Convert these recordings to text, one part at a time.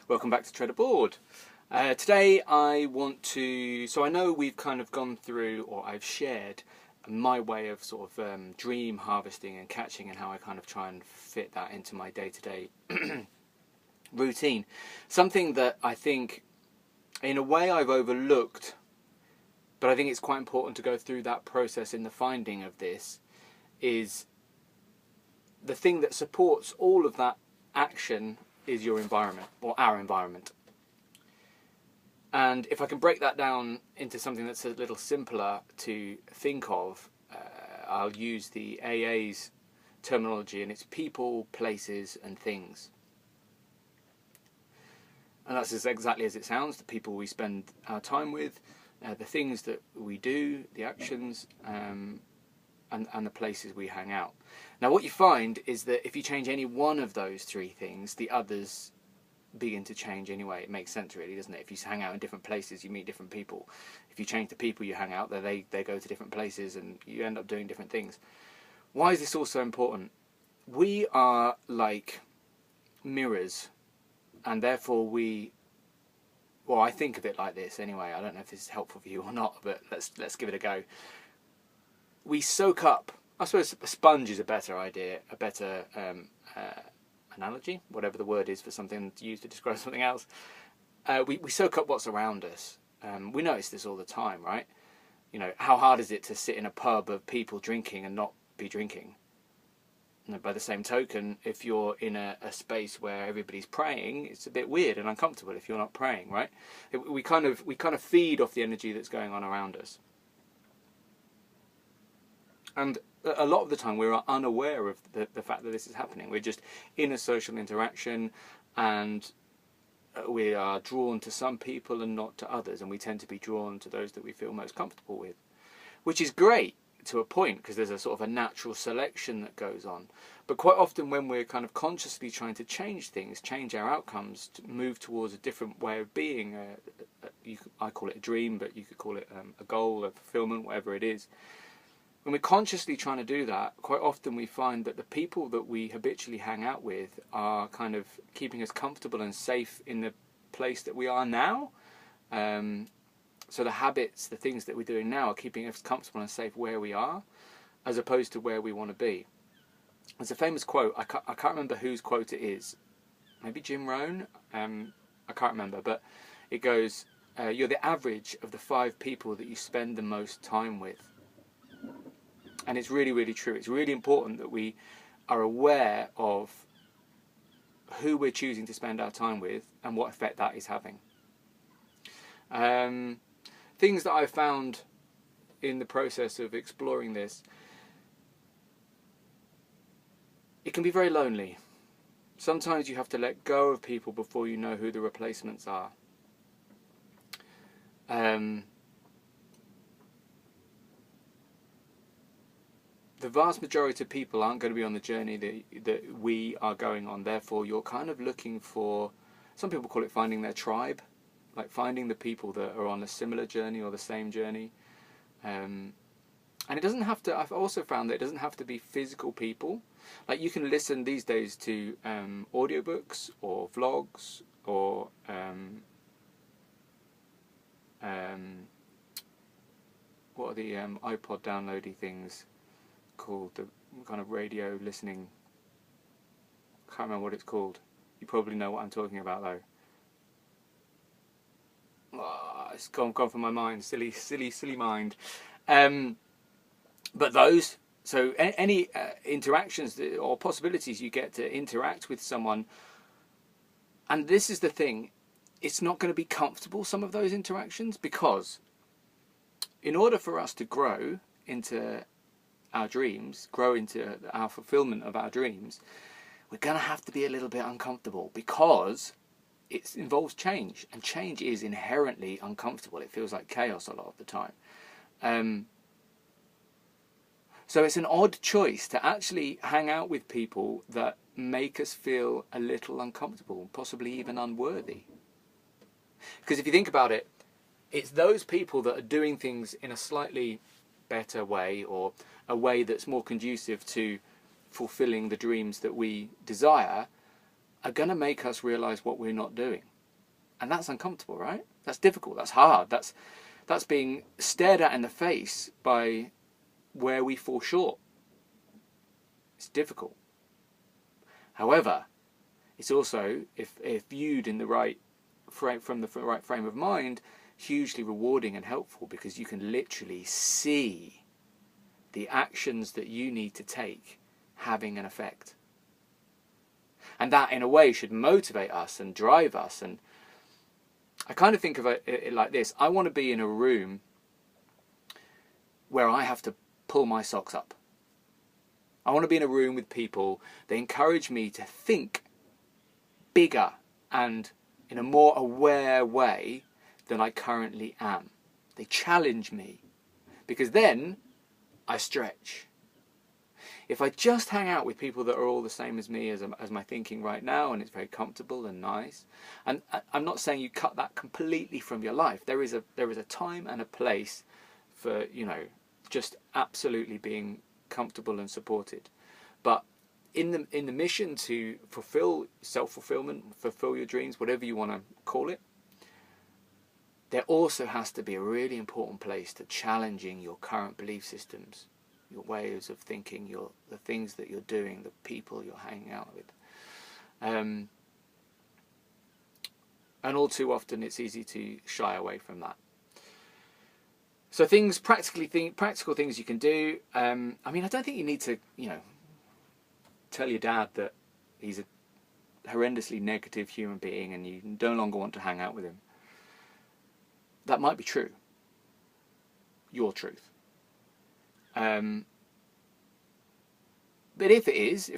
Welcome back to Tread Aboard. Today I want to, so I know we've kind of gone through, or I've shared my way of sort of dream harvesting and catching, and how I kind of try and fit that into my day-to-day routine. Something that I think in a way I've overlooked, but I think it's quite important to go through that process in the finding of this, is the thing that supports all of that action is your environment, or our environment. And if I can break that down into something that's a little simpler to think of, I'll use the AA's terminology, and it's people, places and things. And that's exactly as it sounds: the people we spend our time with, the things that we do, the actions, and the places we hang out. Now what you find is that if you change any one of those three things, the others begin to change anyway. It makes sense, really, doesn't it? If you hang out in different places, you meet different people. If you change the people you hang out, they go to different places and you end up doing different things. Why is this all so important? We are like mirrors, and therefore well, I think of it like this anyway. I don't know if this is helpful for you or not, but let's give it a go. We soak up, I suppose a sponge is a better idea, a better analogy, whatever the word is for something used to describe something else. We soak up what's around us. We notice this all the time, right? You know, how hard is it to sit in a pub of people drinking and not be drinking? And by the same token, if you're in a space where everybody's praying, it's a bit weird and uncomfortable if you're not praying, right? We kind of feed off the energy that's going on around us. And a lot of the time we're unaware of the fact that this is happening. We're just in a social interaction, and we are drawn to some people and not to others, and we tend to be drawn to those that we feel most comfortable with, which is great to a point, because there's a sort of a natural selection that goes on. But quite often when we're kind of consciously trying to change things, change our outcomes, to move towards a different way of being, I call it a dream, but you could call it a goal, a fulfillment, whatever it is. When we're consciously trying to do that, quite often we find that the people that we habitually hang out with are kind of keeping us comfortable and safe in the place that we are now. So the habits, the things that we're doing now are keeping us comfortable and safe where we are, as opposed to where we want to be. There's a famous quote, I can't remember whose quote it is, maybe Jim Rohn, I can't remember, but it goes, you're the average of the 5 people that you spend the most time with. And it's really, really true. It's really important that we are aware of who we're choosing to spend our time with and what effect that is having. Things that I've found in the process of exploring this: it can be very lonely. Sometimes you have to let go of people before you know who the replacements are. The vast majority of people aren't going to be on the journey that we are going on. Therefore, you're kind of looking for, some people call it finding their tribe, like finding the people that are on a similar journey or the same journey. And it doesn't have to, I've also found that it doesn't have to be physical people. Like you can listen these days to audiobooks or vlogs or what are the iPod downloady things called, the kind of radio listening, can't remember what it's called. You probably know what I'm talking about though. Oh, it's gone from my mind, silly mind. But those, so any interactions or possibilities you get to interact with someone, and this is the thing, it's not going to be comfortable, some of those interactions, because in order for us to grow into our dreams, grow into our fulfillment of our dreams, we're going to have to be a little bit uncomfortable, because it involves change, and change is inherently uncomfortable. It feels like chaos a lot of the time. So it's an odd choice to actually hang out with people that make us feel a little uncomfortable, possibly even unworthy. Because if you think about it, it's those people that are doing things in a slightly better way, or a way that's more conducive to fulfilling the dreams that we desire, are going to make us realise what we're not doing. And that's uncomfortable, right? That's difficult, that's hard, that's being stared at in the face by where we fall short. It's difficult. However, it's also, if viewed in the right frame, from the right frame of mind, hugely rewarding and helpful, because you can literally see the actions that you need to take having an effect. And that, in a way, should motivate us and drive us. And I kind of think of it like this. I want to be in a room where I have to pull my socks up. I want to be in a room with people that encourage me to think bigger and in a more aware way than I currently am. They challenge me, because then I stretch. If I just hang out with people that are all the same as me, as my thinking right now, and it's very comfortable and nice, and I'm not saying you cut that completely from your life. There is a time and a place for, just absolutely being comfortable and supported. But in the mission to fulfill self-fulfillment, fulfill your dreams, whatever you want to call it, there also has to be a really important place to challenging your current belief systems, your ways of thinking, the things that you're doing, the people you're hanging out with. And all too often it's easy to shy away from that. So practical things you can do. I don't think you need to, tell your dad that he's a horrendously negative human being and you no longer want to hang out with him. That might be true. Your truth. But if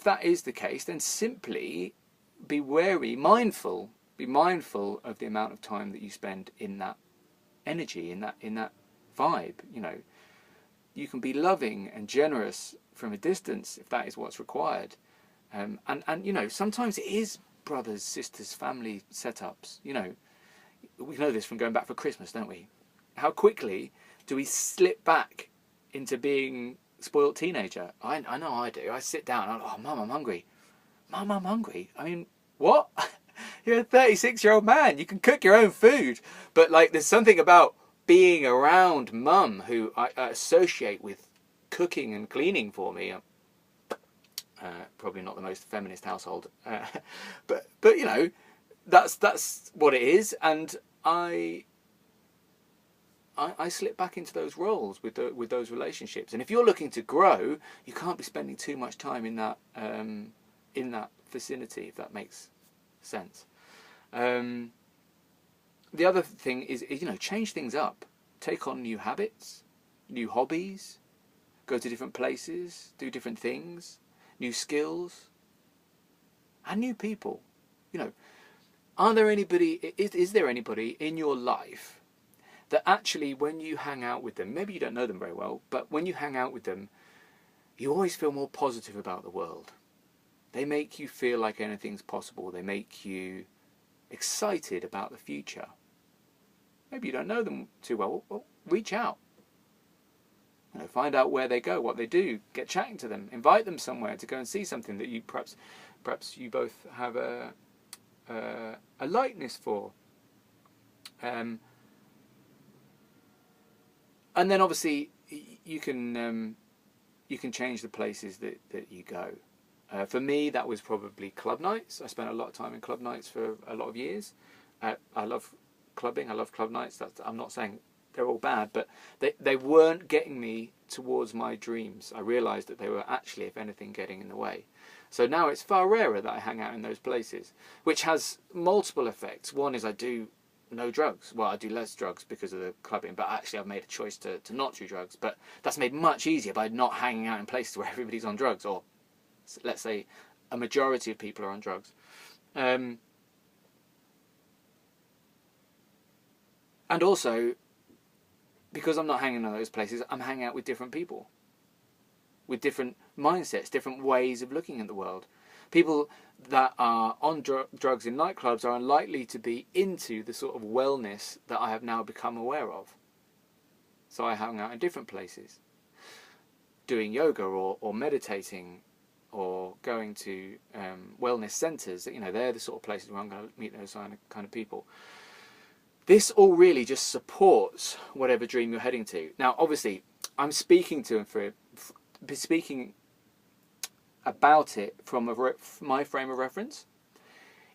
that is the case, then simply be mindful of the amount of time that you spend in that energy, in that vibe. You can be loving and generous from a distance if that is what's required. And sometimes it is brothers, sisters, family setups. We know this from going back for Christmas, don't we? How quickly do we slip back into being spoiled teenager? I know I do. I sit down and Mum, I'm hungry. Mum, I'm hungry. I mean, what? You're a 36-year-old man. You can cook your own food. But there's something about being around Mum, who I associate with cooking and cleaning for me. Probably not the most feminist household, but that's what it is, and I slip back into those roles with those relationships. And if you're looking to grow, you can't be spending too much time in that vicinity, if that makes sense. The other thing is change things up, take on new habits, new hobbies, go to different places, do different things, new skills, and new people. Is there anybody in your life that actually, when you hang out with them, maybe you don't know them very well, but when you hang out with them, you always feel more positive about the world? They make you feel like anything's possible. They make you excited about the future. Maybe you don't know them too well. Well, reach out. Find out where they go, what they do, get chatting to them, invite them somewhere to go and see something that you perhaps you both have a likeness for. And then obviously you can change the places that you go. For me, that was probably club nights. I spent a lot of time in club nights for a lot of years. I love clubbing. I love club nights. I'm not saying they're all bad, but they weren't getting me towards my dreams. I realised that they were actually, if anything, getting in the way. So now it's far rarer that I hang out in those places, which has multiple effects. One is I do no drugs. Well, I do less drugs because of the clubbing, but actually I've made a choice to not do drugs. But that's made much easier by not hanging out in places where everybody's on drugs, or let's say a majority of people are on drugs. And also, because I'm not hanging in those places, I'm hanging out with different people, with different mindsets, different ways of looking at the world. People that are on drugs in nightclubs are unlikely to be into the sort of wellness that I have now become aware of. So I hang out in different places, doing yoga or meditating or going to wellness centres, they're the sort of places where I'm going to meet those kind of people. This all really just supports whatever dream you're heading to. Now, obviously, I'm speaking about it from my frame of reference.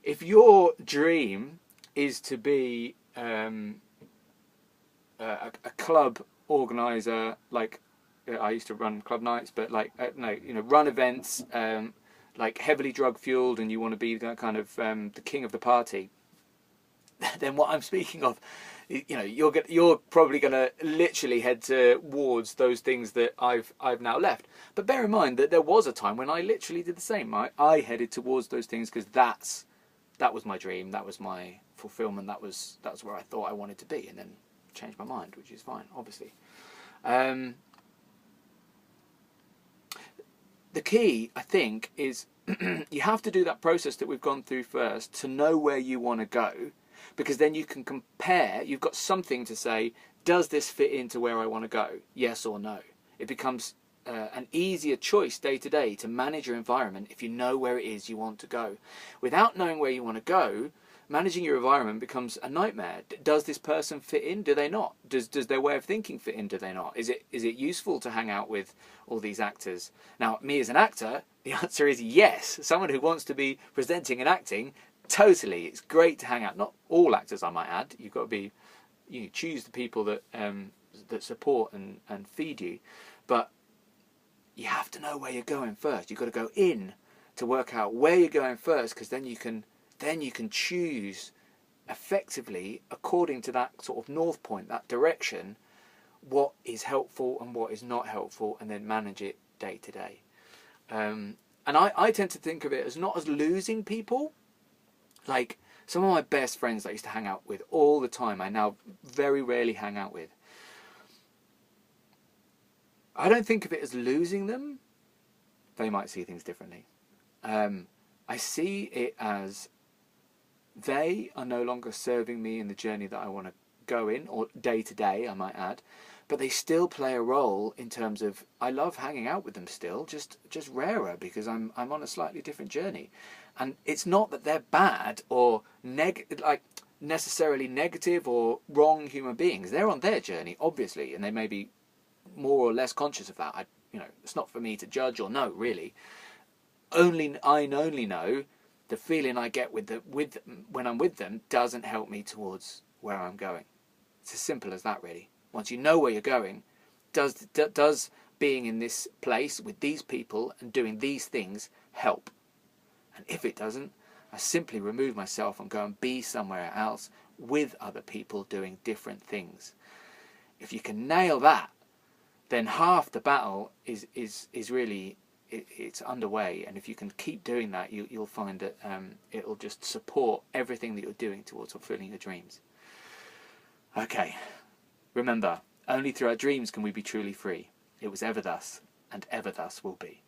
If your dream is to be a club organizer, like I used to run club nights, but run events, like heavily drug fueled, and you want to be kind of the king of the party, then what I'm speaking of, you're probably going to literally head towards those things that I've now left. But bear in mind that there was a time when I literally did the same. I headed towards those things because that was my dream, that was my fulfillment, that was where I thought I wanted to be, and then changed my mind, which is fine, obviously. The key, I think, is you have to do that process that we've gone through first to know where you want to go, because then you can compare. You've got something to say, does this fit into where I want to go? Yes or no. It becomes an easier choice day to day to manage your environment if you know where it is you want to go. Without knowing where you want to go, managing your environment becomes a nightmare. Does this person fit in? Do they not? Does their way of thinking fit in? Do they not? Is it useful to hang out with all these actors? Now, me as an actor, the answer is yes. Someone who wants to be presenting and acting, totally. It's great to hang out. Not all actors, I might add. You've got to be, choose the people that support and feed you. But you have to know where you're going first. You've got to go in to work out where you're going first, because then you can choose effectively, according to that sort of north point, that direction, what is helpful and what is not helpful, and then manage it day to day. And I tend to think of it as not as losing people. Like some of my best friends that I used to hang out with all the time, I now very rarely hang out with. I don't think of it as losing them. They might see things differently. I see it as they are no longer serving me in the journey that I want to go in, or day to day, I might add, but they still play a role in terms of, I love hanging out with them still, just rarer, because I'm on a slightly different journey. And it's not that they're bad or necessarily negative or wrong human beings. They're on their journey, obviously, and they may be more or less conscious of that. It's not for me to judge or know, really. I only know the feeling I get when I'm with them doesn't help me towards where I'm going. It's as simple as that, really. Once you know where you're going, does being in this place with these people and doing these things help? And if it doesn't, I simply remove myself and go and be somewhere else with other people doing different things. If you can nail that, then half the battle is really, it's underway. And if you can keep doing that, you'll find that it'll just support everything that you're doing towards fulfilling your dreams. Okay, remember, only through our dreams can we be truly free. It was ever thus, and ever thus will be.